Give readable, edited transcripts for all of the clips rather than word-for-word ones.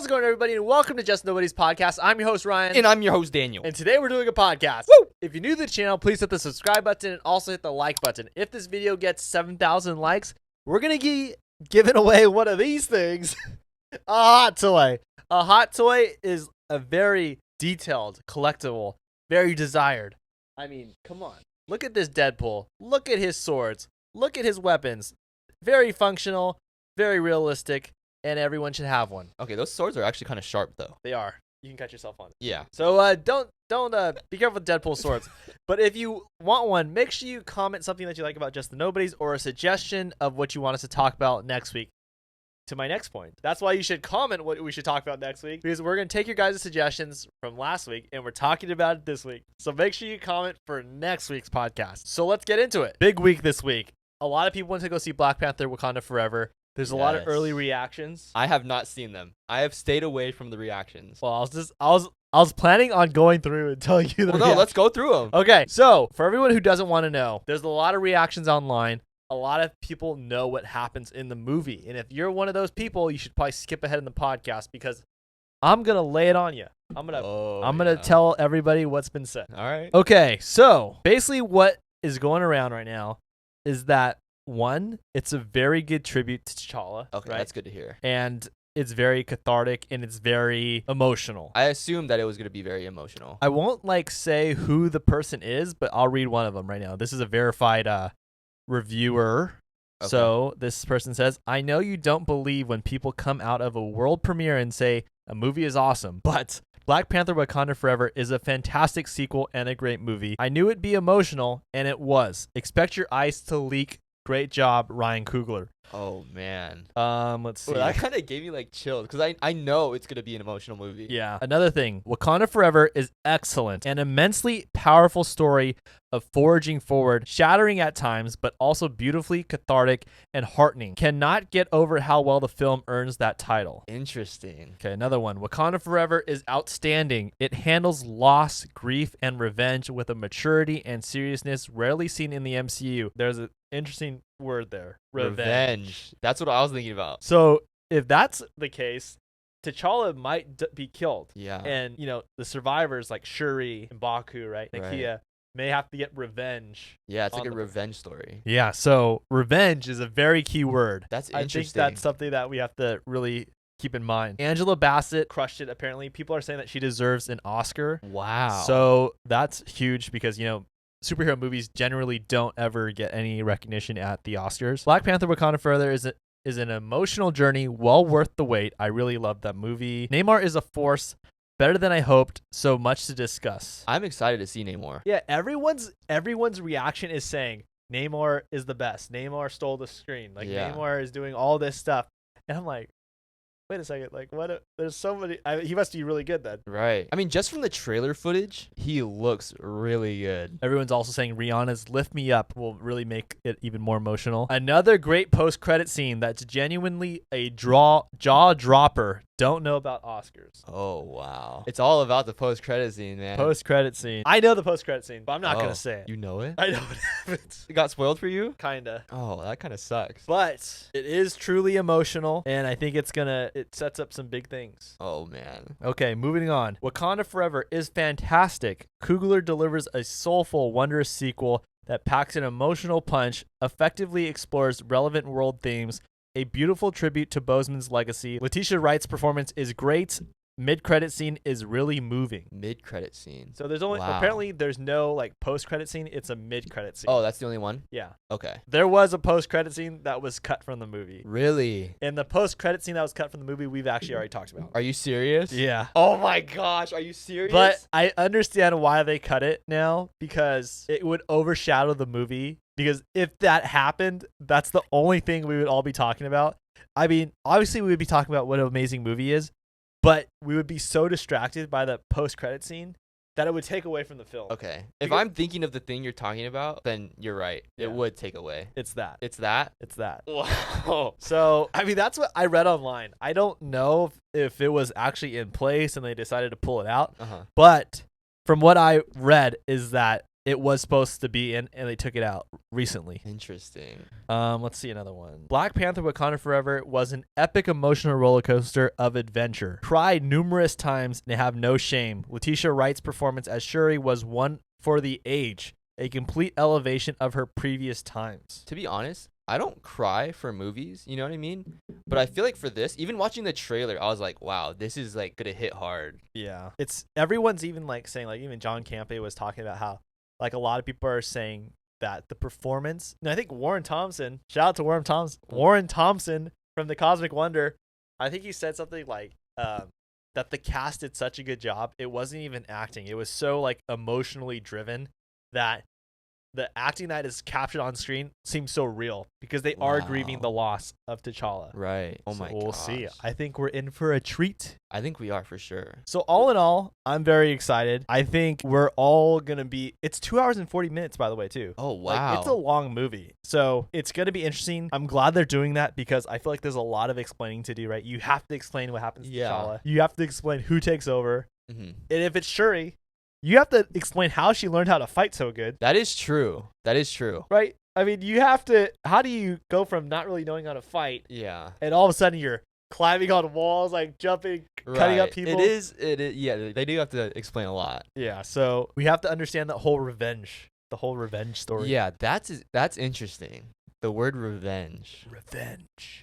How's it going, everybody, and welcome to Just Nobody's Podcast. I'm your host, Ryan. And I'm your host, Daniel. And today we're doing a podcast. Woo! If you're new to the channel, please hit the subscribe button and also hit the like button. If this video gets 7,000 likes, we're going to be giving away one of these things. A hot toy. A hot toy is a very detailed, collectible, very desired. I mean, come on. Look at this Deadpool. Look at his swords. Look at his weapons. Very functional, very realistic. And everyone should have one. Okay, those swords are actually kind of sharp, though. They are. You can cut yourself on it. Yeah. So don't be careful with Deadpool swords. But if you want one, make sure you comment something that you like about Just the Nobodies or a suggestion of what you want us to talk about next week. To my next point. That's why you should comment what we should talk about next week, because we're going to take your guys' suggestions from last week and we're talking about it this week. So make sure you comment for next week's podcast. So let's get into it. Big week this week. A lot of people went to go see Black Panther Wakanda Forever. There's a lot of early reactions. I have not seen them. I have stayed away from the reactions. Well, I was planning on going through and telling you the Well, no, let's go through them. Okay, so for everyone who doesn't want to know, there's a lot of reactions online. A lot of people know what happens in the movie. And if you're one of those people, you should probably skip ahead in the podcast because I'm going to lay it on you. I'm going to tell everybody what's been said. All right. Okay, so basically what is going around right now is that one, it's a very good tribute to T'Challa. Okay, right? that's good to hear. And it's very cathartic and it's very emotional. I assumed that it was going to be very emotional. I won't say who the person is, but I'll read one of them right now. This is a verified reviewer. Okay. So this person says, I know you don't believe when people come out of a world premiere and say a movie is awesome, but Black Panther Wakanda Forever is a fantastic sequel and a great movie. I knew it'd be emotional, and it was. Expect your eyes to leak. Great job, Ryan Coogler. Oh, man. Let's see. Well, that kind of gave me chills because I know it's going to be an emotional movie. Yeah. Another thing, Wakanda Forever is excellent. An immensely powerful story of forging forward, shattering at times, but also beautifully cathartic and heartening. Cannot get over how well the film earns that title. Interesting. Okay, another one. Wakanda Forever is outstanding. It handles loss, grief, and revenge with a maturity and seriousness rarely seen in the MCU. There's an interesting word there. Revenge. That's what I was thinking about. So if that's the case, T'Challa might be killed. Yeah. And, the survivors like Shuri and Baku, right? Nakia may have to get revenge. Yeah, it's like a revenge story. Yeah, so revenge is a very key word. That's interesting. I think that's something that we have to really keep in mind. Angela Bassett crushed it, apparently. People are saying that she deserves an Oscar. Wow. So that's huge because, superhero movies generally don't ever get any recognition at the Oscars. Black Panther Wakanda Forever is an emotional journey well worth the wait. I really love that movie. Namor is a force. Better than I hoped. So much to discuss. I'm excited to see Namor. Yeah, everyone's reaction is saying Namor is the best. Namor stole the screen. Namor is doing all this stuff. And I'm like, wait a second. There's so many. He must be really good then. Right. I mean, just from the trailer footage, he looks really good. Everyone's also saying Rihanna's Lift Me Up will really make it even more emotional. Another great post-credit scene that's genuinely a jaw-dropper. Don't know about Oscars. Oh, wow. It's all about the post-credit scene, man. Post-credit scene. I know the post-credit scene, but I'm not going to say it. You know it? I know what happens. It got spoiled for you? Kinda. Oh, that kind of sucks. But it is truly emotional, and I think it sets up some big things. Oh, man. Okay, moving on. Wakanda Forever is fantastic. Coogler delivers a soulful, wondrous sequel that packs an emotional punch, effectively explores relevant world themes, a beautiful tribute to Boseman's legacy. Letitia Wright's performance is great. Mid-credit scene is really moving. Mid-credit scene. So apparently there's no post-credit scene. It's a mid-credit scene. Oh, that's the only one? Yeah. Okay. There was a post-credit scene that was cut from the movie. Really? And the post-credit scene that was cut from the movie, we've actually already talked about. Are you serious? Yeah. Oh my gosh, are you serious? But I understand why they cut it now because it would overshadow the movie. Because if that happened, that's the only thing we would all be talking about. I mean, obviously we would be talking about what an amazing movie is, but we would be so distracted by the post-credit scene that it would take away from the film. Okay. If I'm thinking of the thing you're talking about, then you're right. Yeah. It would take away. It's that. It's that? It's that. Wow. So, I mean, that's what I read online. I don't know if it was actually in place and they decided to pull it out. Uh-huh. But from what I read is that it was supposed to be in, and they took it out recently. Interesting. Let's see another one. Black Panther Wakanda Forever was an epic emotional roller coaster of adventure. Cried numerous times and have no shame. Letitia Wright's performance as Shuri was one for the age, a complete elevation of her previous times. To be honest, I don't cry for movies, you know what I mean? But I feel like for this, even watching the trailer, I was like, wow, this is like gonna hit hard. Yeah. It's everyone's even like saying, like even John Campe was talking about how like a lot of people are saying that the performance, and I think Warren Thompson, shout out to Warren Thompson from The Cosmic Wonder, I think he said something like that the cast did such a good job. It wasn't even acting. It was so like emotionally driven that the acting that is captured on screen seems so real because they are grieving the loss of T'Challa. Right. Oh my god. We'll see. I think we're in for a treat. I think we are for sure. So all in all, I'm very excited. I think we're all going to be, it's 2 hours and 40 minutes, by the way, too. Oh, wow. Like, it's a long movie. So it's going to be interesting. I'm glad they're doing that because I feel like there's a lot of explaining to do, right? You have to explain what happens to T'Challa. You have to explain who takes over. Mm-hmm. And if it's Shuri, you have to explain how she learned how to fight so good. That is true. That is true. Right? I mean, you have to, how do you go from not really knowing how to fight Yeah. and all of a sudden you're climbing on walls, like jumping, cutting up people? It is, yeah, they do have to explain a lot. Yeah, so we have to understand the whole revenge story. Yeah, that's interesting. The word revenge.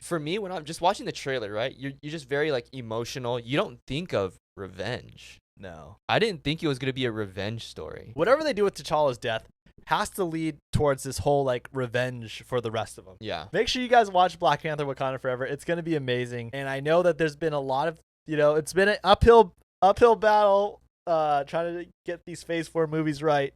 For me, when I'm just watching the trailer, right, you're just very like emotional. You don't think of revenge. No. I didn't think it was going to be a revenge story. Whatever they do with T'Challa's death has to lead towards this whole like revenge for the rest of them. Yeah. Make sure you guys watch Black Panther Wakanda Forever. It's going to be amazing. And I know that there's been a lot of, it's been an uphill battle trying to get these Phase 4 movies right.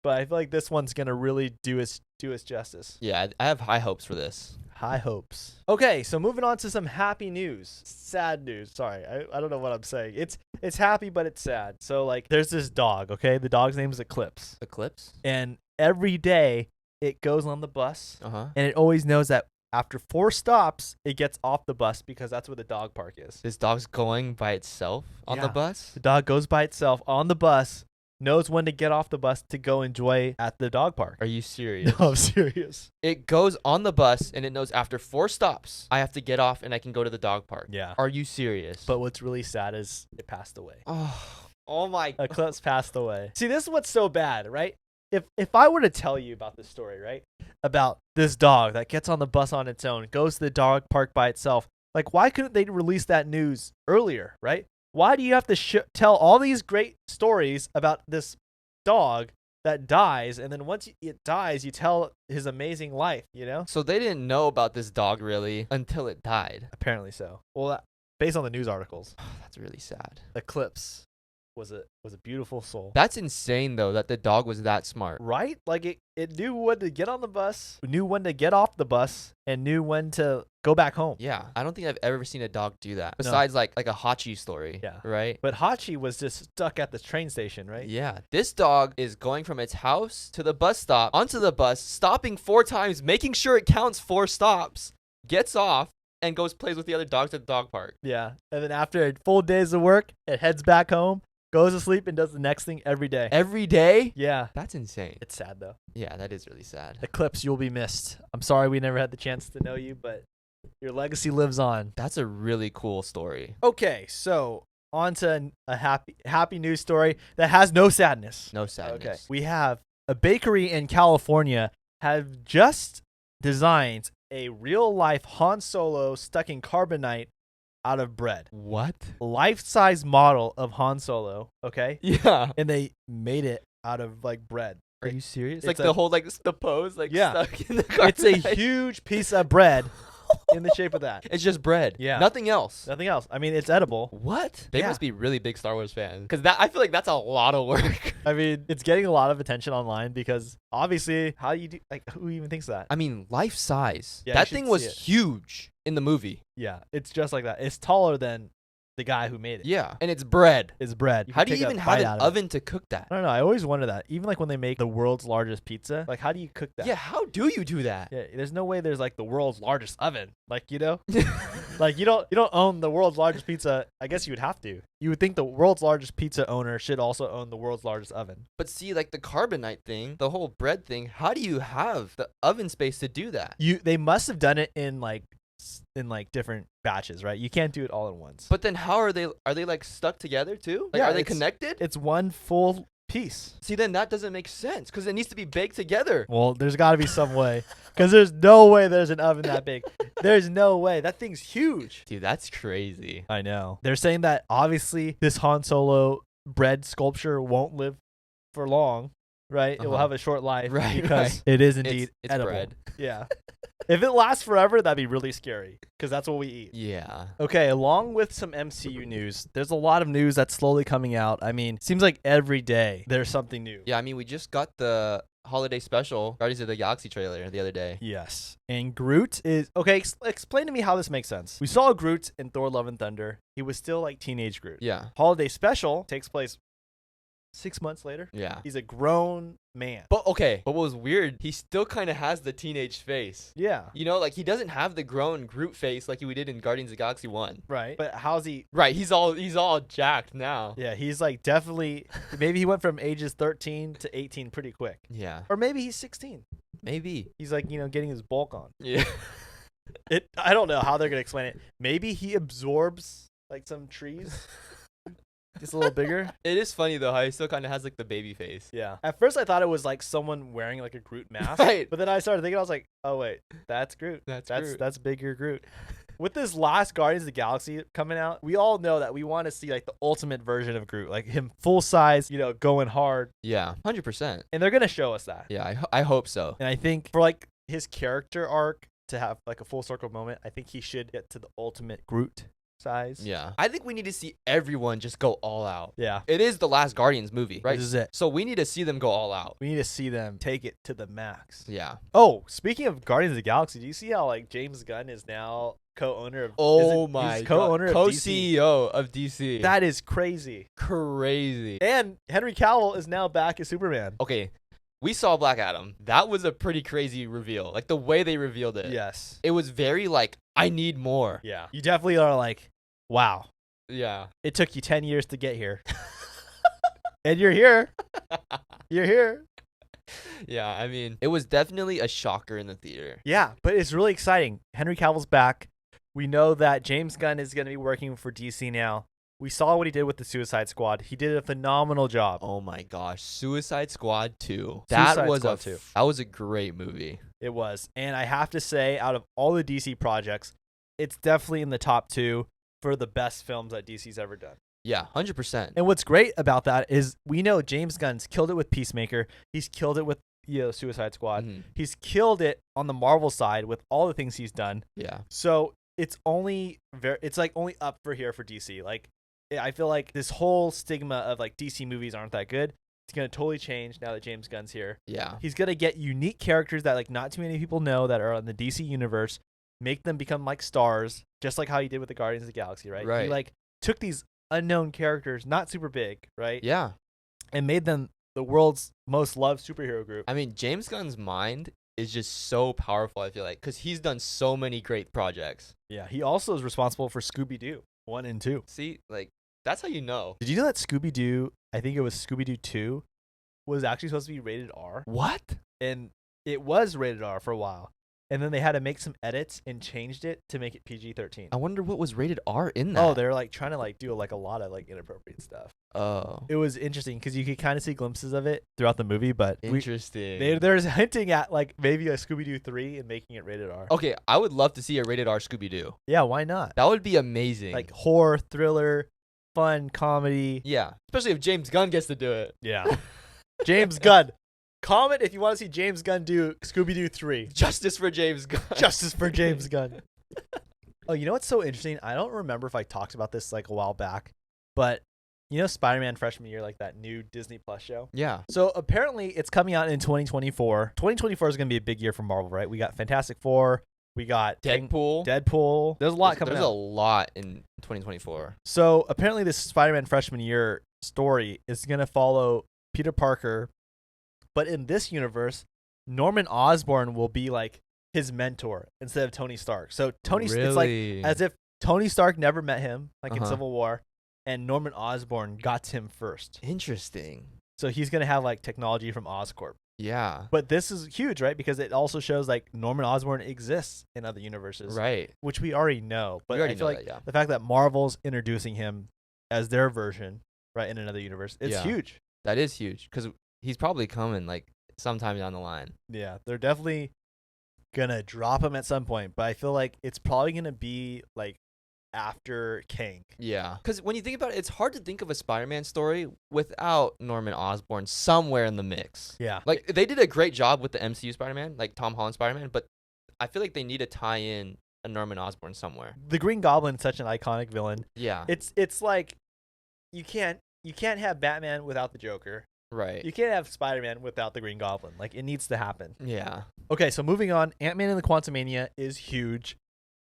But I feel like this one's going to really do its justice. Yeah, I have high hopes for this. High hopes. Okay, so moving on to some happy news. Sad news. Sorry, I don't know what I'm saying. It's happy, but it's sad. So, like, there's this dog, okay? The dog's name is Eclipse. Eclipse? And every day, it goes on the bus. Uh-huh. And it always knows that after 4 stops, it gets off the bus because that's where the dog park is. This dog's going by itself on the bus? The dog goes by itself on the bus, knows when to get off the bus to go enjoy at the dog park. Are you serious? No, I'm serious. It goes on the bus and it knows after 4 stops, I have to get off and I can go to the dog park. Yeah. Are you serious? But what's really sad is it passed away. Oh my god. Eclipse passed away. See, this is what's so bad, right? If I were to tell you about this story, right? About this dog that gets on the bus on its own, goes to the dog park by itself, like why couldn't they release that news earlier, right? Why do you have to tell all these great stories about this dog that dies, and then once it dies, you tell his amazing life, So they didn't know about this dog really until it died. Apparently so. Well, based on the news articles. That's really sad. Eclipse was a beautiful soul. That's insane though, that the dog was that smart. Right? Like it knew when to get on the bus, knew when to get off the bus, and knew when to go back home. Yeah. I don't think I've ever seen a dog do that. Besides like a Hachi story. Yeah. Right? But Hachi was just stuck at the train station, right? Yeah. This dog is going from its house to the bus stop, onto the bus, stopping 4 times, making sure it counts 4 stops, gets off, and plays with the other dogs at the dog park. Yeah. And then after a full days of work, it heads back home, goes to sleep, and does the next thing every day. Every day? Yeah. That's insane. It's sad, though. Yeah, that is really sad. Eclipse, you'll be missed. I'm sorry we never had the chance to know you, but your legacy lives on. That's a really cool story. Okay, so on to a happy news story that has no sadness. No sadness. Okay. We have a bakery in California have just designed a real-life Han Solo stuck in carbonite out of bread. What? Life-size model of Han Solo, okay? Yeah. And they made it out of like bread. Are you serious? It's Like a- the whole like the pose like Yeah. stuck in the carbonite. It's a huge piece of bread in the shape of that. It's just bread. Yeah. Nothing else. Nothing else. I mean, it's edible. What? They Yeah. must be really big Star Wars fans. Because I feel like that's a lot of work. I mean, it's getting a lot of attention online because obviously, how do you do? Like, who even thinks that? I mean, life size. Yeah, you That should thing see was it. huge in the movie. Yeah, it's just like that. It's taller than the guy who made it. Yeah, and it's bread. It's bread. How do you take a even have bite an out of it. oven to cook that? I don't know. I always wonder that. Even like when they make the world's largest pizza, like how do you cook that? Yeah, how do you do that? Yeah, there's no way there's like the world's largest oven. Like, like you don't own the world's largest pizza. I guess you would have to. You would think the world's largest pizza owner should also own the world's largest oven. But see, like the carbonite thing, the whole bread thing, how do you have the oven space to do that? They must have done it in like different batches, right? You can't do it all at once. But then how are they like stuck together too? Like, Yeah, are they it's- connected? It's one full piece. See, then that doesn't make sense because it needs to be baked together. Well, there's got to be some way, because there's no way there's an oven that big. There's no way. That thing's huge. Dude, that's crazy. I know. They're saying that obviously this Han Solo bread sculpture won't live for long, right? It will Uh-huh. have a short life, Right, because right. it is indeed It's edible. bread. Yeah. If it lasts forever, that'd be really scary, because that's what we eat. Yeah. Okay, along with some MCU news, there's a lot of news that's slowly coming out. I mean, seems like every day there's something new. Yeah, I mean, we just got the holiday special Guardians of the Galaxy trailer the other day. Yes. And Groot is... Okay, explain to me how this makes sense. We saw Groot in Thor Love and Thunder. He was still like teenage Groot. Yeah. Holiday special takes place 6 months later. Yeah. He's a grown man. But okay, but what was weird, he still kind of has the teenage face. Yeah. You know, like he doesn't have the grown Groot face like we did in Guardians of the Galaxy 1. Right. But how's he... Right, he's all jacked now. Yeah, he's like definitely... Maybe he went from ages 13 to 18 pretty quick. Yeah. Or maybe he's 16. Maybe. He's like, getting his bulk on. Yeah. I don't know how they're going to explain it. Maybe he absorbs like some trees. Just a little bigger. It is funny though how he still kind of has like the baby face. Yeah. At first I thought it was like someone wearing like a Groot mask. Right. But then I started thinking, I was like, oh wait, that's Groot. That's Groot. That's bigger Groot. With this last Guardians of the Galaxy coming out, we all know that we want to see like the ultimate version of Groot, like him full size, going hard. Yeah, 100%. And they're gonna show us that. Yeah, I hope so. And I think for like his character arc to have like a full circle moment, I think he should get to the ultimate Groot size. Yeah. I think we need to see everyone just go all out. Yeah. It is the last Guardians movie, right? This is it. So we need to see them go all out. We need to see them take it to the max. Yeah. Oh, speaking of Guardians of the Galaxy, do you see how like James Gunn is now co-owner of? Oh he's my co-owner God. of DC. Co-CEO of DC. That is crazy. Crazy. And Henry Cavill is now back as Superman. Okay, we saw Black Adam. That was a pretty crazy reveal. Like the way they revealed it. Yes. It was very like, I need more. Yeah. You definitely are like, wow. Yeah. It took you 10 years to get here. And you're here. You're here. Yeah, I mean, it was definitely a shocker in the theater. Yeah, but it's really exciting. Henry Cavill's back. We know that James Gunn is going to be working for DC now. We saw what he did with the Suicide Squad. He did a phenomenal job. Oh my gosh, Suicide Squad 2. Suicide That was Squad 2. that was a great movie. It was. And I have to say, out of all the DC projects, it's definitely in the top 2 for the best films that DC's ever done. Yeah, 100%. And what's great about that is we know James Gunn's killed it with Peacemaker. He's killed it with Suicide Squad. Mhm. He's killed it on the Marvel side with all the things he's done. Yeah. So it's only only up for here for DC. Like I feel like this whole stigma of like DC movies aren't that good. It's gonna totally change now that James Gunn's here. Yeah. He's gonna get unique characters that like not too many people know that are in the DC universe, make them become like stars, just like how he did with the Guardians of the Galaxy, right? Right. He like took these unknown characters, not super big, right? Yeah. And made them the world's most loved superhero group. I mean, James Gunn's mind is just so powerful, I feel like, because he's done so many great projects. Yeah, he also is responsible for Scooby-Doo 1 and 2. See, like, that's how you know. Did you know that Scooby-Doo, I think it was Scooby-Doo 2, was actually supposed to be rated R? What? And it was rated R for a while. And then they had to make some edits and changed it to make it PG-13. I wonder what was rated R in that. Oh, they're like trying to like do like a lot of like inappropriate stuff. Oh. It was interesting because you could kind of see glimpses of it throughout the movie, but Interesting. they're hinting at like maybe a Scooby-Doo 3 and making it rated R. Okay, I would love to see a rated R Scooby-Doo. Yeah, why not? That would be amazing. Like horror, thriller, fun, comedy. yeah, especially if James Gunn gets to do it. Yeah. James Gunn. Comment if you want to see James Gunn do Scooby-Doo 3. Justice for James Gunn. Justice for James Gunn. Oh, you know what's so interesting? I don't remember if I talked about this like a while back, but you know Spider-Man Freshman Year, like that new Disney Plus show? Yeah. So apparently it's coming out in 2024. 2024 is going to be a big year for Marvel, right? We got Fantastic Four, We got Deadpool. Deadpool. There's a lot coming There's out. a lot in 2024. So apparently this Spider-Man freshman year story is going to follow Peter Parker. But in this universe, Norman Osborn will be like his mentor instead of Tony Stark. So it's like as if Tony Stark never met him, like in Civil War, and Norman Osborn got to him first. Interesting. So he's going to have like technology from Oscorp. Yeah. But this is huge, right? Because it also shows like Norman Osborn exists in other universes. Right. Which we already know. But I feel know like that, yeah. the fact that Marvel's introducing him as their version, right, in another universe, it's huge. That is huge because he's probably coming like sometime down the line. Yeah, they're definitely going to drop him at some point. But I feel like it's probably going to be like after Kang. Yeah. Because when you think about it, it's hard to think of a Spider-Man story without Norman Osborn somewhere in the mix. Yeah. Like, they did a great job with the MCU Spider-Man, like Tom Holland Spider-Man, but I feel like they need to tie in a Norman Osborn somewhere. The Green Goblin is such an iconic villain. Yeah. It's like you can't have Batman without the Joker. Right. You can't have Spider-Man without the Green Goblin. Like, it needs to happen. Yeah. Okay, so moving on, Antman and the Quantumania is huge.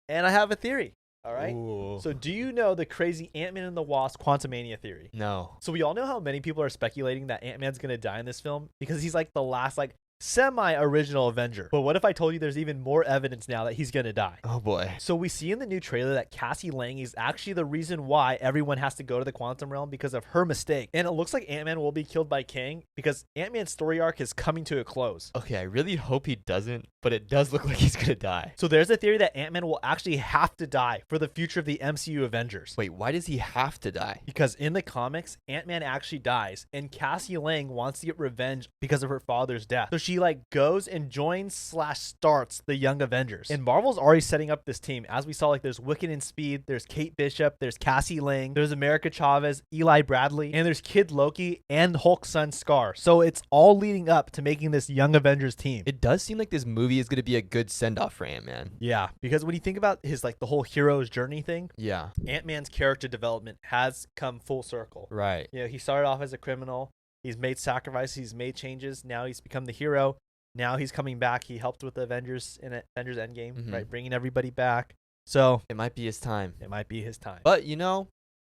And I have a theory. All right. Ooh. So do you know the crazy Ant-Man and the Wasp Quantumania theory? No. So we all know how many people are speculating that Ant-Man's going to die in this film because he's like the last like semi-original Avenger. But what if I told you there's even more evidence now that he's going to die? Oh boy. So we see in the new trailer that Cassie Lang is actually the reason why everyone has to go to the quantum realm because of her mistake. And it looks like Ant-Man will be killed by Kang because Ant-Man's story arc is coming to a close. Okay, I really hope he doesn't, but it does look like he's gonna die. So there's a theory that Ant-Man will actually have to die for the future of the MCU Avengers. Wait, why does he have to die? Because in the comics, Ant-Man actually dies, and Cassie Lang wants to get revenge because of her father's death. So she like goes and joins/starts the Young Avengers. And Marvel's already setting up this team. As we saw, like there's Wiccan and Speed, there's Kate Bishop, there's Cassie Lang, there's America Chavez, Eli Bradley, and there's Kid Loki and Hulk's son Scar. So it's all leading up to making this Young Avengers team. It does seem like this movie is gonna be a good send-off for Ant-Man. Yeah, because when you think about his like the whole hero's journey thing, Yeah. Ant-Man's character development has come full circle. Right. You know, he started off as a criminal. He's made sacrifices. He's made changes. Now he's become the hero. Now he's coming back. He helped with the Avengers in Avengers Endgame, right? Bringing everybody back. So it might be his time. It might be his time. But, you know,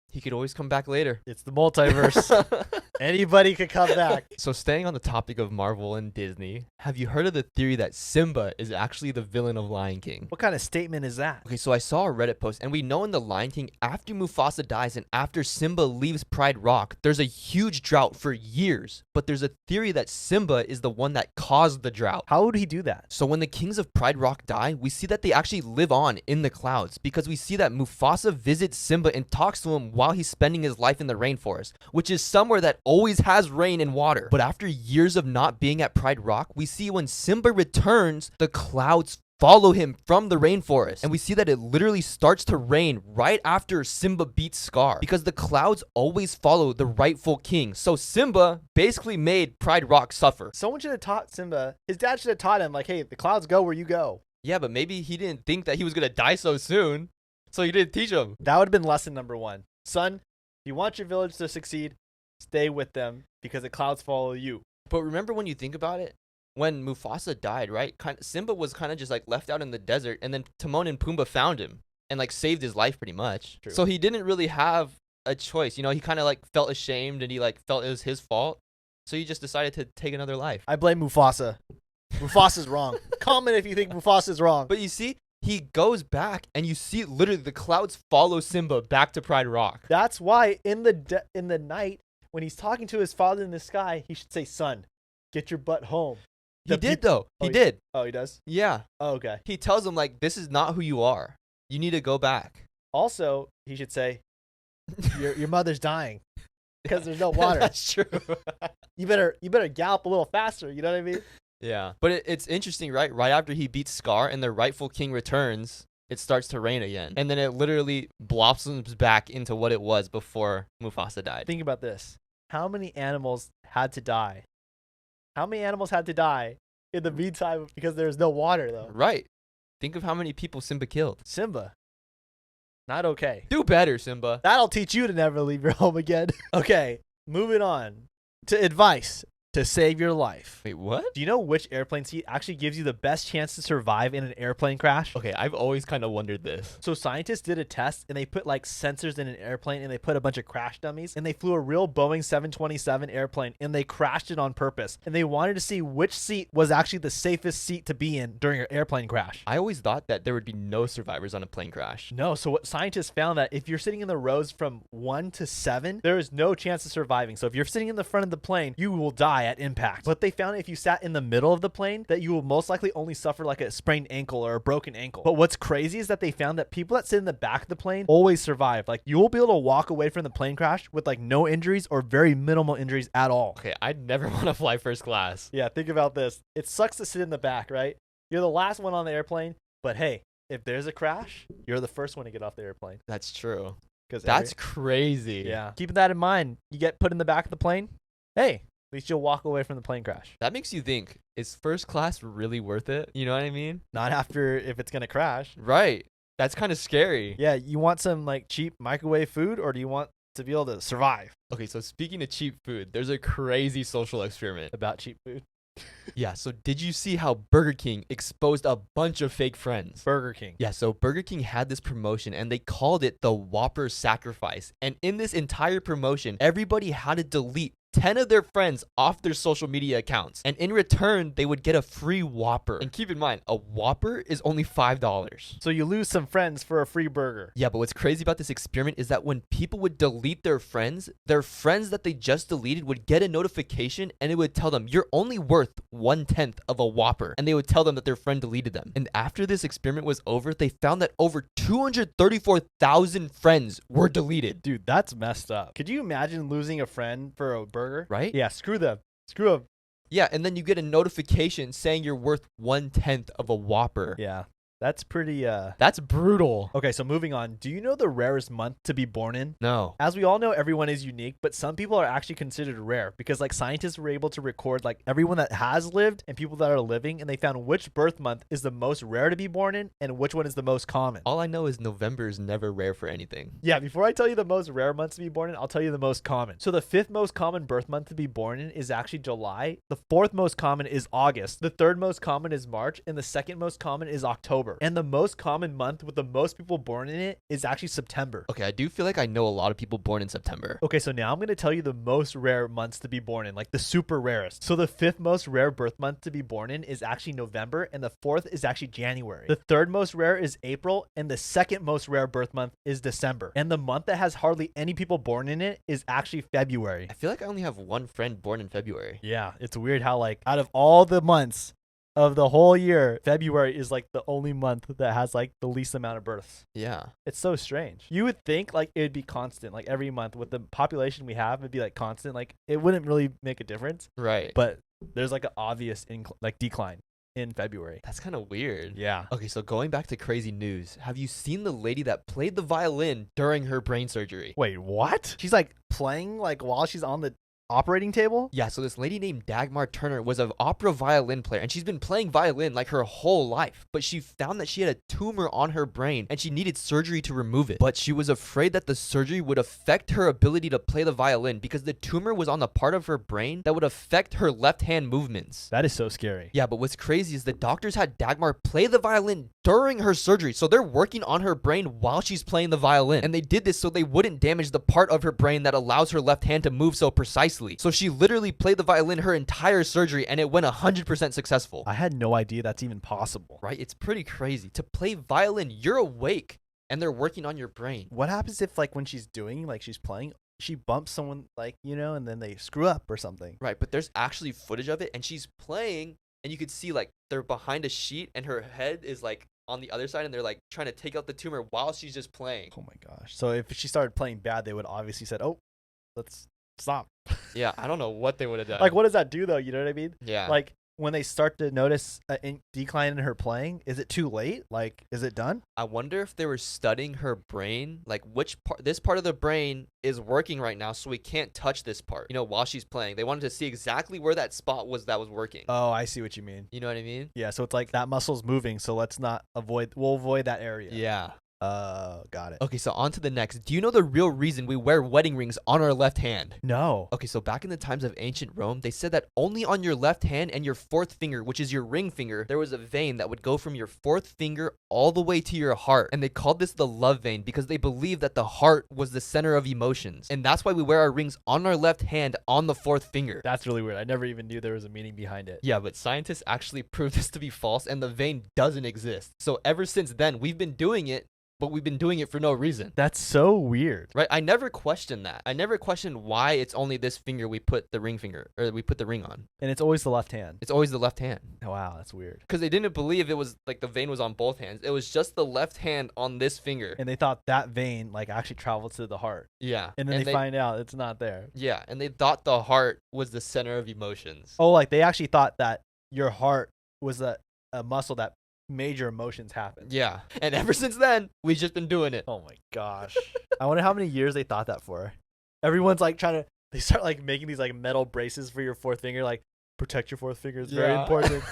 he could always come back later. It's the multiverse. Anybody could come back. So staying on the topic of Marvel and Disney, have you heard of the theory that Simba is actually the villain of Lion King? What kind of statement is that? Okay, so I saw a Reddit post, and we know in the Lion King, after Mufasa dies and after Simba leaves Pride Rock, there's a huge drought for years. But there's a theory that Simba is the one that caused the drought. How would he do that? So when the kings of Pride Rock die, we see that they actually live on in the clouds because we see that Mufasa visits Simba and talks to him while he's spending his life in the rainforest, which is somewhere that always has rain and water. But after years of not being at Pride Rock, we see when Simba returns, the clouds follow him from the rainforest. And we see that it literally starts to rain right after Simba beats Scar because the clouds always follow the rightful king. So Simba basically made Pride Rock suffer. Someone should have taught Simba. His dad should have taught him, like, hey, the clouds go where you go. Yeah, but maybe he didn't think that he was going to die so soon, so he didn't teach him. That would have been lesson number one. Son, if you want your village to succeed, stay with them because the clouds follow you. But remember when you think about it, when Mufasa died, right? Simba was kind of just like left out in the desert, and then Timon and Pumbaa found him and like saved his life pretty much. True. So he didn't really have a choice. You know, he kind of like felt ashamed and he like felt it was his fault. So he just decided to take another life. I blame Mufasa. Mufasa's wrong. Comment if you think Mufasa's wrong. But you see, he goes back and you see literally the clouds follow Simba back to Pride Rock. That's why in the night when he's talking to his father in the sky, he should say, "Son, get your butt home." He did though. He did. Oh, he does? Yeah. Oh, okay. He tells him like, this is not who you are. You need to go back. Also, he should say, your mother's dying because there's no water. That's true. You better gallop a little faster. You know what I mean? Yeah. But it's interesting, right? Right after he beats Scar and the rightful king returns, it starts to rain again. And then it literally blossoms back into what it was before Mufasa died. Think about this. How many animals had to die? How many animals had to die in the meantime because there's no water, though? Right. Think of how many people Simba killed. Simba. Not okay. Do better, Simba. That'll teach you to never leave your home again. Okay, moving on to advice. to save your life. Wait, what? Do you know which airplane seat actually gives you the best chance to survive in an airplane crash? Okay, I've always kind of wondered this. So scientists did a test and they put like sensors in an airplane and they put a bunch of crash dummies and they flew a real Boeing 727 airplane and they crashed it on purpose. And they wanted to see which seat was actually the safest seat to be in during an airplane crash. I always thought that there would be no survivors on a plane crash. No, so what scientists found that if you're sitting in the rows from 1 to 7, there is no chance of surviving. So if you're sitting in the front of the plane, you will die at impact. But they found if you sat in the middle of the plane, that you will most likely only suffer like a sprained ankle or a broken ankle. But what's crazy is that they found that people that sit in the back of the plane always survive. Like you will be able to walk away from the plane crash with like no injuries or very minimal injuries at all. Okay, I'd never want to fly first class. Yeah, think about this. It sucks to sit in the back, right? You're the last one on the airplane, but hey, if there's a crash, you're the first one to get off the airplane. That's true. Because That's crazy. yeah. Keeping that in mind, you get put in the back of the plane. Hey, at least you'll walk away from the plane crash. That makes you think, is first class really worth it? You know what I mean? Not after if it's gonna crash. Right. That's kind of scary. Yeah, you want some like cheap microwave food, or do you want to be able to survive Okay, so speaking of cheap food, there's a crazy social experiment. about cheap food? Yeah, so did you see how Burger King exposed a bunch of fake friends? Burger King. Yeah, so Burger King had this promotion and they called it the Whopper Sacrifice. And in this entire promotion, everybody had to delete 10 of their friends off their social media accounts. And in return, they would get a free Whopper. And keep in mind, a Whopper is only $5. So you lose some friends for a free burger. Yeah, but what's crazy about this experiment is that when people would delete their friends that they just deleted would get a notification and it would tell them, you're only worth 1/10 of a Whopper. And they would tell them that their friend deleted them. And after this experiment was over, they found that over 234,000 friends were deleted. Dude, that's messed up. Could you imagine losing a friend for a burger? Right? Yeah, screw them. Screw them. Yeah, and then you get a notification saying you're worth 1/10 of a Whopper. Yeah. That's pretty That's brutal. Okay, so moving on. Do you know the rarest month to be born in? No. As we all know, everyone is unique, but some people are actually considered rare because like scientists were able to record like everyone that has lived and people that are living, and they found which birth month is the most rare to be born in and which one is the most common. All I know is November is never rare for anything. Yeah, before I tell you the most rare months to be born in, I'll tell you the most common. So the 5th most common birth month to be born in is actually July. The 4th most common is August. The 3rd most common is March, and the 2nd most common is October. And the most common month with the most people born in it is actually September. Okay, I do feel like I know a lot of people born in September. Okay, so now I'm going to tell you the most rare months to be born in, like the super rarest. So the 5th most rare birth month to be born in is actually November, and the 4th is actually January. The 3rd most rare is April, and the 2nd most rare birth month is December. And the month that has hardly any people born in it is actually February. I feel like I only have one friend born in February. Yeah, it's weird how like out of all the months of the whole year, February is like the only month that has like the least amount of births. Yeah. It's so strange. You would think like it would be constant, like every month with the population we have, it'd be like constant. Like it wouldn't really make a difference. Right. But there's like an obvious decline in February. That's kind of weird. Yeah. Okay, so going back to crazy news, have you seen the lady that played the violin during her brain surgery? Wait, what? She's like playing like while she's on the operating table? Yeah, so this lady named Dagmar Turner was an opera violin player, and she's been playing violin like her whole life. But she found that she had a tumor on her brain, and she needed surgery to remove it. But she was afraid that the surgery would affect her ability to play the violin because the tumor was on the part of her brain that would affect her left hand movements. That is so scary. Yeah, but what's crazy is the doctors had Dagmar play the violin during her surgery. So they're working on her brain while she's playing the violin. And they did this so they wouldn't damage the part of her brain that allows her left hand to move so precisely. So she literally played the violin her entire surgery and it went 100% successful. I had no idea that's even possible. Right? It's pretty crazy. To play violin, you're awake and they're working on your brain. What happens if like when she's doing, like she's playing, she bumps someone like, you know, and then they screw up or something? Right, but there's actually footage of it and she's playing and you could see like they're behind a sheet and her head is like on the other side and they're like trying to take out the tumor while she's just playing. Oh my gosh. So if she started playing bad, they would obviously said, "Oh, let's stop." Yeah, I don't know what they would have done. Like, what does that do though? You know what I mean? Yeah. Like when they start to notice a decline in her playing, is it too late? Like, is it done? I wonder if they were studying her brain, like which part, this part of the brain is working right now, so we can't touch this part, you know, while she's playing. They wanted to see exactly where that spot was that was working. Oh, I see what you mean. You know what I mean? Yeah, so it's like that muscle's moving, so we'll avoid that area. Yeah. Got it. Okay, so on to the next. Do you know the real reason we wear wedding rings on our left hand? No. Okay, so back in the times of ancient Rome, they said that only on your left hand and your fourth finger, which is your ring finger, there was a vein that would go from your fourth finger all the way to your heart. And they called this the love vein because they believed that the heart was the center of emotions. And that's why we wear our rings on our left hand on the fourth finger. That's really weird. I never even knew there was a meaning behind it. Yeah, but scientists actually proved this to be false and the vein doesn't exist. So ever since then, we've been doing it, but we've been doing it for no reason. That's so weird. Right? I never questioned that. I never questioned why it's only this finger we put the ring on. And it's always the left hand. It's always the left hand. Oh, wow, that's weird. Because they didn't believe it was like the vein was on both hands. It was just the left hand on this finger. And they thought that vein like actually traveled to the heart. Yeah. And then they find out it's not there. Yeah, and they thought the heart was the center of emotions. Oh, like they actually thought that your heart was a muscle that major emotions happen. Yeah. And ever since then, we've just been doing it. Oh my gosh. I wonder how many years they thought that for. Everyone's like they start like making these like metal braces for your fourth finger, like protect your fourth finger. It's very important.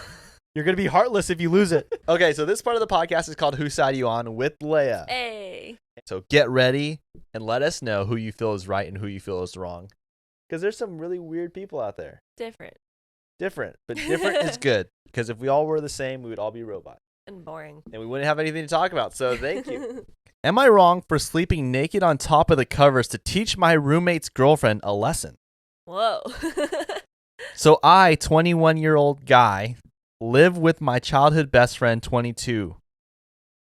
You're going to be heartless if you lose it. Okay, so this part of the podcast is called Whose Side Are You On with Leia. Hey. So get ready and let us know who you feel is right and who you feel is wrong. Because there's some really weird people out there. Different. But different is good. Because if we all were the same, we would all be robots. And boring. And we wouldn't have anything to talk about. So thank you. Am I wrong for sleeping naked on top of the covers to teach my roommate's girlfriend a lesson? Whoa. So I, 21-year-old guy, live with my childhood best friend, 22,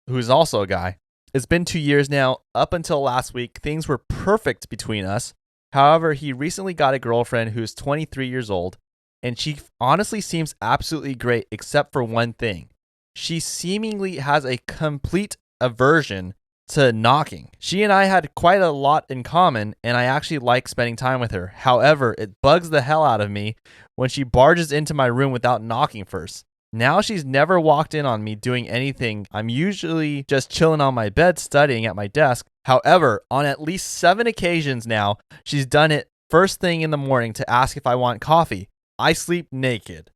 who's also a guy. It's been 2 years now. Up until last week, things were perfect between us. However, he recently got a girlfriend who's 23 years old, and she honestly seems absolutely great except for one thing. She seemingly has a complete aversion to knocking. She and I had quite a lot in common, and I actually like spending time with her. However, it bugs the hell out of me when she barges into my room without knocking first. Now she's never walked in on me doing anything. I'm usually just chilling on my bed studying at my desk. However, on at least 7 occasions now, she's done it first thing in the morning to ask if I want coffee. I sleep naked.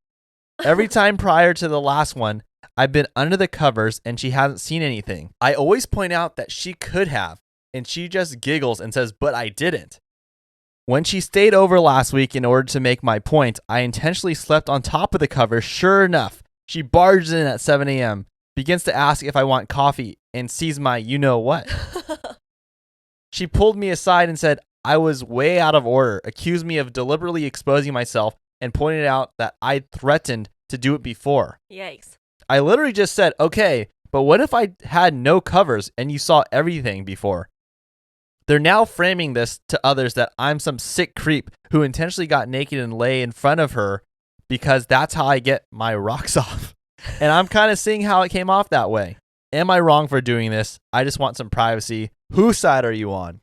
Every time prior to the last one, I've been under the covers and she hasn't seen anything. I always point out that she could have, and she just giggles and says, but I didn't. When she stayed over last week in order to make my point, I intentionally slept on top of the covers. Sure enough, she barges in at 7 a.m., begins to ask if I want coffee, and sees my you-know-what. She pulled me aside and said I was way out of order, accused me of deliberately exposing myself, and pointed out that I'd threatened to do it before. Yikes. I literally just said, okay, but what if I had no covers and you saw everything before? They're now framing this to others that I'm some sick creep who intentionally got naked and lay in front of her because that's how I get my rocks off. And I'm kind of seeing how it came off that way. Am I wrong for doing this? I just want some privacy. Whose side are you on?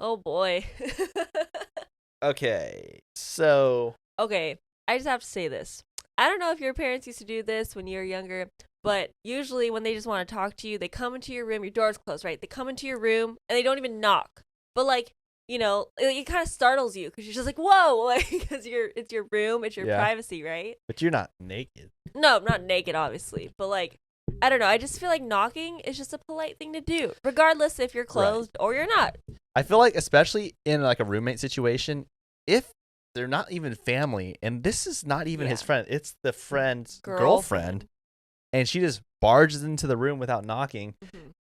Oh boy. Okay, so... Okay, I just have to say this. I don't know if your parents used to do this when you were younger, but usually when they just want to talk to you, they come into your room, your door's closed, right? They come into your room and they don't even knock. But like, you know, it kind of startles you because you're just like, whoa, like, because it's your room, it's your privacy, right? But you're not naked. No, I'm not naked, obviously. But like, I don't know. I just feel like knocking is just a polite thing to do, regardless if you're closed or you're not. I feel like, especially in like a roommate situation, if they're not even family, and this is not even his friend, it's the friend's girlfriend, and she just barges into the room without knocking,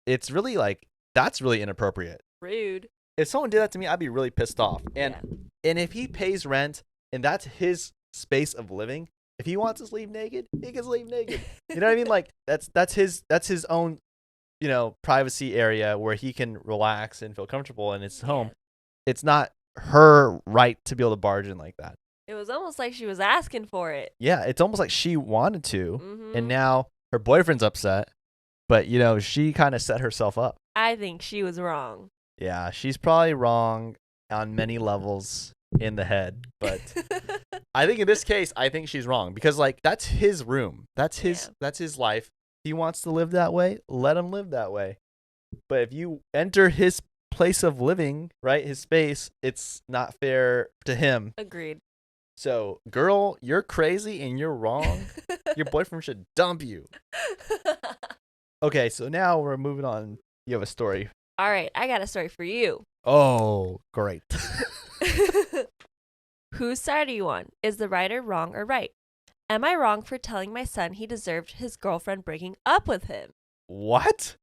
it's really like, that's really inappropriate. Rude. If someone did that to me, I'd be really pissed off. And if he pays rent and that's his space of living, if he wants to sleep naked, he can sleep naked. You know what I mean? Like that's his own, you know, privacy area where he can relax and feel comfortable in his home. It's not her right to be able to barge in like that. It was almost like she was asking for it. Yeah, it's almost like she wanted to, and now her boyfriend's upset, but you know, she kind of set herself up. I think she was wrong. Yeah, she's probably wrong on many levels in the head, but I think in this case, I think she's wrong because like that's his room. That's his life. He wants to live that way, let him live that way. But if you enter his place of living, right, his space, it's not fair to him. Agreed. So, girl, you're crazy and you're wrong. Your boyfriend should dump you. Okay, so now we're moving on. You have a story. All right, I got a story for you. Oh, great. Whose side are you on? Is the writer wrong or right? Am I wrong for telling my son he deserved his girlfriend breaking up with him? What?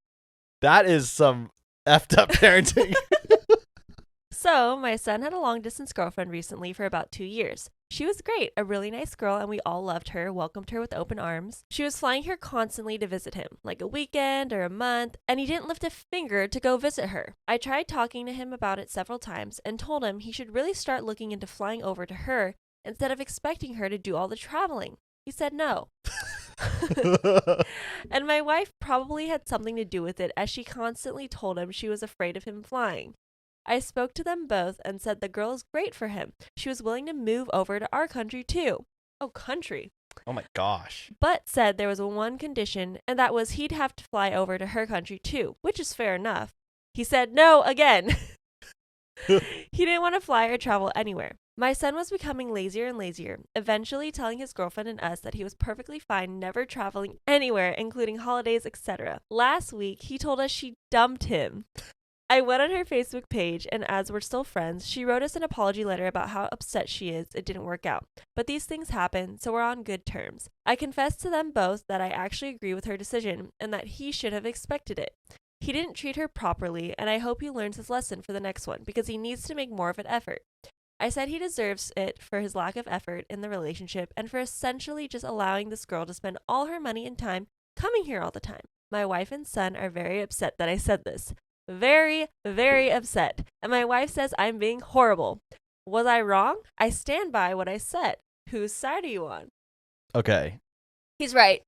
That is some effed up parenting. So, my son had a long distance girlfriend recently for about 2 years. She was great, a really nice girl, and we all loved her, welcomed her with open arms. She was flying here constantly to visit him, like a weekend or a month, and he didn't lift a finger to go visit her. I tried talking to him about it several times and told him he should really start looking into flying over to her instead of expecting her to do all the traveling. He said no. And my wife probably had something to do with it, as she constantly told him she was afraid of him flying. I spoke to them both and said the girl is great for him. She was willing to move over to our country too. Oh, country. Oh my gosh. But said there was one condition, and that was he'd have to fly over to her country too, which is fair enough. He said no again. He didn't want to fly or travel anywhere. My son was becoming lazier and lazier, eventually telling his girlfriend and us that he was perfectly fine never traveling anywhere, including holidays, etc. Last week, he told us she dumped him. I went on her Facebook page, and as we're still friends, she wrote us an apology letter about how upset she is it didn't work out. But these things happen, so we're on good terms. I confessed to them both that I actually agree with her decision, and that he should have expected it. He didn't treat her properly, and I hope he learns his lesson for the next one, because he needs to make more of an effort. I said he deserves it for his lack of effort in the relationship, and for essentially just allowing this girl to spend all her money and time coming here all the time. My wife and son are very upset that I said this. Very, very upset. And my wife says I'm being horrible. Was I wrong? I stand by what I said. Whose side are you on? Okay. He's right.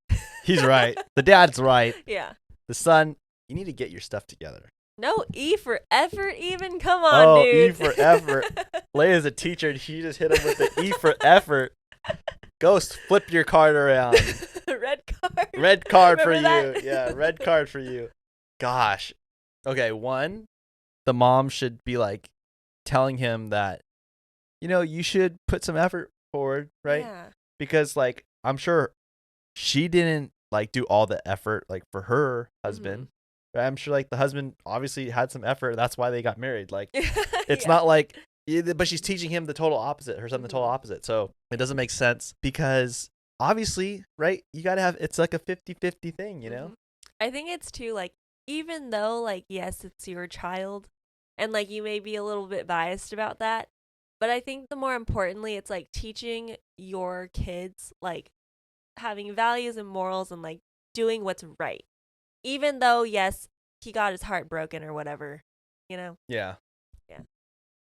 He's right. The dad's right. Yeah. The son, you need to get your stuff together. No E for effort even? Come on, dude. E for effort. Leia's a teacher and she just hit him with the E for effort. Ghost, flip your card around. Red card. Red card for Remember you. Yeah, red card for you. Gosh. Okay, one, the mom should be like telling him that, you should put some effort forward, right? Yeah. Because like I'm sure she didn't like do all the effort like for her husband. Right? I'm sure like the husband obviously had some effort. That's why they got married. Like it's not like, but she's teaching him the total opposite, her son the total opposite. So it doesn't make sense because obviously, right? You got to have, it's like a 50-50 thing, you know? I think it's too like, even though like, yes, it's your child and like you may be a little bit biased about that, but I think the more importantly, it's like teaching your kids like having values and morals and like doing what's right. Even though, yes, he got his heart broken or whatever, Yeah. Yeah.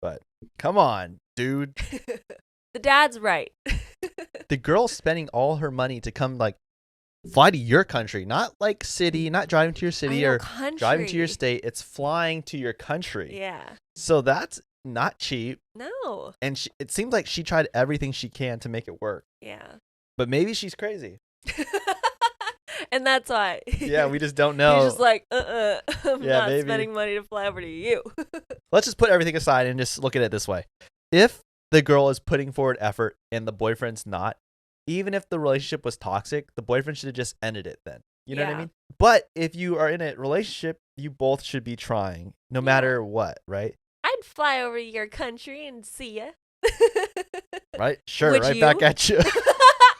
But come on, dude. The dad's right. The girl's spending all her money to come like fly to your country, not like city, not driving to your city or driving to your state. It's flying to your country. Yeah. So that's not cheap. No. And it seems like she tried everything she can to make it work. Yeah. But maybe she's crazy. And that's why. Yeah, we just don't know. He's just like, I'm not maybe. spending money to fly over to you. Let's just put everything aside and just look at it this way. If the girl is putting forward effort and the boyfriend's not, even if the relationship was toxic, the boyfriend should have just ended it then. You know what I mean? But if you are in a relationship, you both should be trying, no matter what, right? I'd fly over to your country and see ya. Right? Sure, Would right you? back at you.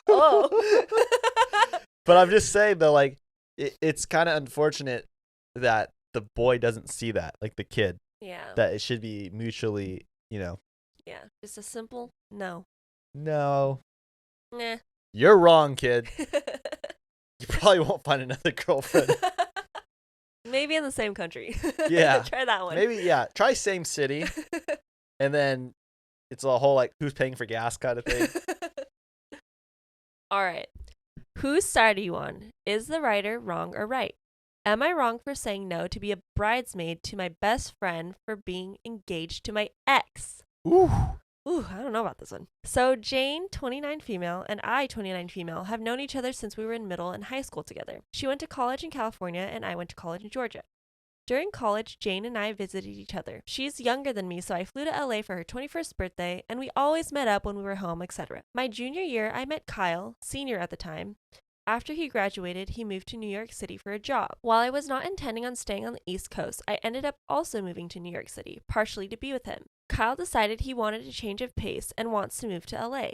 Oh. But I'm just saying, though, like, it's kind of unfortunate that the boy doesn't see that, like the kid. Yeah. That it should be mutually, Yeah. Just a simple no. No. Nah. You're wrong, kid. You probably won't find another girlfriend. Maybe in the same country. Yeah. Try that one. Maybe, yeah. Try same city. And then it's a whole, like, who's paying for gas kind of thing. All right. Whose side are you on? Is the writer wrong or right? Am I wrong for saying no to be a bridesmaid to my best friend for being engaged to my ex? Ooh. I don't know about this one. So Jane, 29 female, and I, 29 female, have known each other since we were in middle and high school together. She went to college in California, and I went to college in Georgia. During college, Jane and I visited each other. She's younger than me, so I flew to LA for her 21st birthday, and we always met up when we were home, etc. My junior year, I met Kyle, senior at the time. After he graduated, he moved to New York City for a job. While I was not intending on staying on the East Coast, I ended up also moving to New York City, partially to be with him. Kyle decided he wanted a change of pace and wants to move to LA.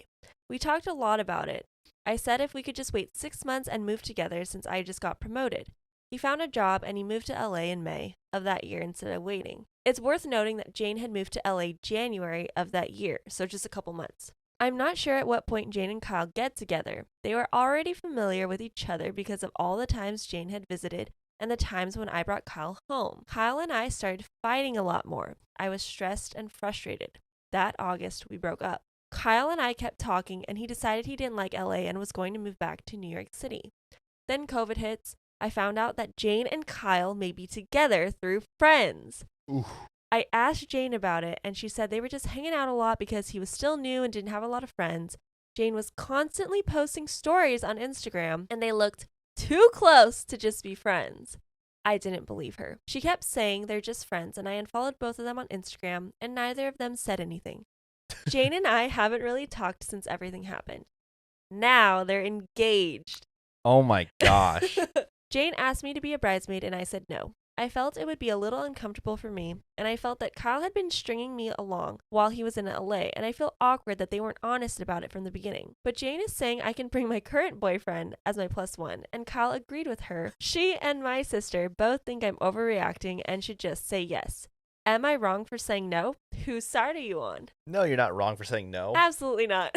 We talked a lot about it. I said if we could just wait 6 months and move together since I just got promoted. He found a job and he moved to LA in May of that year instead of waiting. It's worth noting that Jane had moved to LA January of that year, so just a couple months. I'm not sure at what point Jane and Kyle get together. They were already familiar with each other because of all the times Jane had visited and the times when I brought Kyle home. Kyle and I started fighting a lot more. I was stressed and frustrated. That August, we broke up. Kyle and I kept talking and he decided he didn't like LA and was going to move back to New York City. Then COVID hits. I found out that Jane and Kyle may be together through friends. Oof. I asked Jane about it, and she said they were just hanging out a lot because he was still new and didn't have a lot of friends. Jane was constantly posting stories on Instagram, and they looked too close to just be friends. I didn't believe her. She kept saying they're just friends, and I unfollowed both of them on Instagram, and neither of them said anything. Jane and I haven't really talked since everything happened. Now they're engaged. Oh my gosh. Jane asked me to be a bridesmaid, and I said no. I felt it would be a little uncomfortable for me, and I felt that Kyle had been stringing me along while he was in LA, and I feel awkward that they weren't honest about it from the beginning. But Jane is saying I can bring my current boyfriend as my +1, and Kyle agreed with her. She and my sister both think I'm overreacting and should just say yes. Am I wrong for saying no? Whose side are you on? No, you're not wrong for saying no. Absolutely not.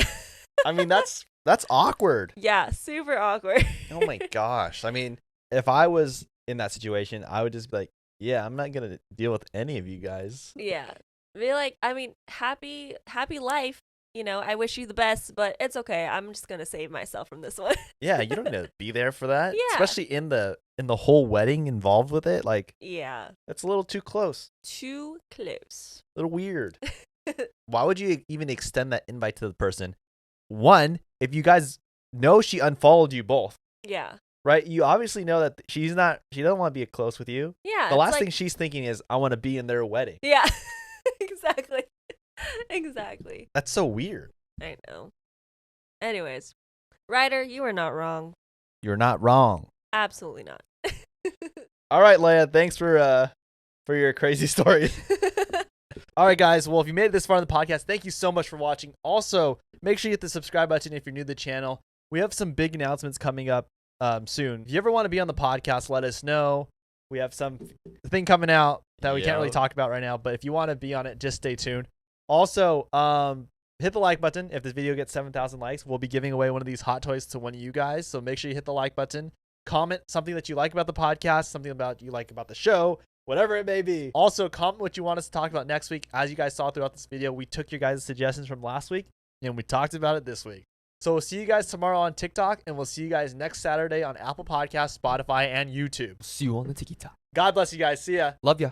I mean, that's awkward. Yeah, super awkward. Oh my gosh. I mean, if I was in that situation, I would just be like, yeah, I'm not going to deal with any of you guys. Yeah. Be like, I mean, happy life. You know, I wish you the best, but it's okay. I'm just going to save myself from this one. Yeah, you don't need to be there for that. Yeah. Especially in the whole wedding involved with it. Like, Yeah. that's a little too close. Too close. A little weird. Why would you even extend that invite to the person? One, if you guys know she unfollowed you both, Yeah. right? You obviously know that she doesn't want to be close with you. Yeah. The it's last like- thing she's thinking is, I want to be in their wedding. Yeah. Exactly. Exactly. That's so weird. I know. Anyways, Ryder, you are not wrong. You're not wrong. Absolutely not. All right, Leia, thanks for your crazy stories. All right, guys. Well, if you made it this far in the podcast, thank you so much for watching. Also, make sure you hit the subscribe button if you're new to the channel. We have some big announcements coming up soon. If you ever want to be on the podcast, let us know. We have some thing coming out that we can't really talk about right now, but if you want to be on it, just stay tuned. Also, hit the like button. If this video gets 7,000 likes, we'll be giving away one of these hot toys to one of you guys. So make sure you hit the like button. Comment something that you like about the podcast, something about you like about the show, whatever it may be. Also, comment what you want us to talk about next week. As you guys saw throughout this video, we took your guys' suggestions from last week and we talked about it this week. So we'll see you guys tomorrow on TikTok, and we'll see you guys next Saturday on Apple Podcasts, Spotify, and YouTube. See you on the TikTok. God bless you guys. See ya. Love ya.